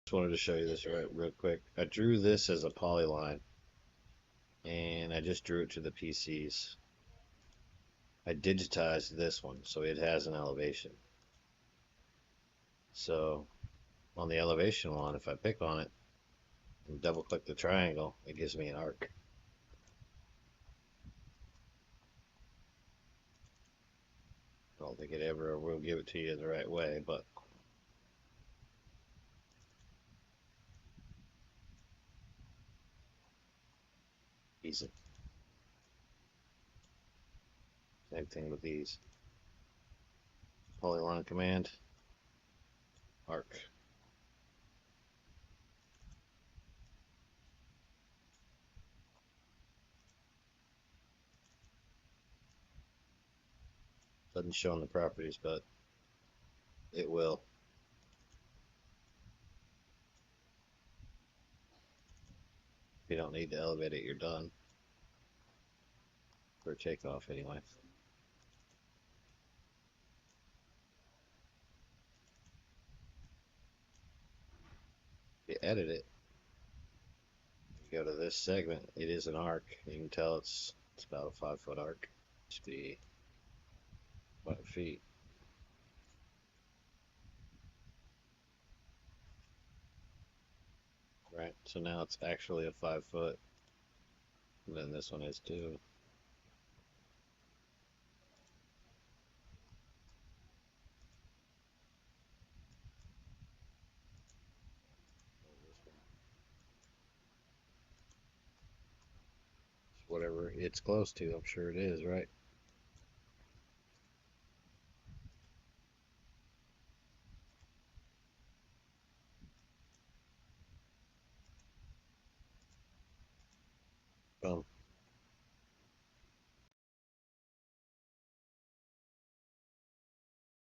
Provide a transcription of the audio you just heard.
Just wanted to show you this real quick. I drew this as a polyline, and I just drew it to the PCs. I digitized this one so it has an elevation. So on the elevation one, if I pick on it and double click the triangle, it gives me an arc. I don't think it ever will give it to you the right way, but easy. Same thing with these. Polyline command, arc. Doesn't show in the properties, but it will. If you don't need to elevate it, you're done. For takeoff anyway. If you edit it, you go to this segment, it is an arc. You can tell it's about a 5-foot arc. It's be 5 feet. Right, so now it's actually a 5-foot. And then this one is too. Whatever it's close to, I'm sure it is, right?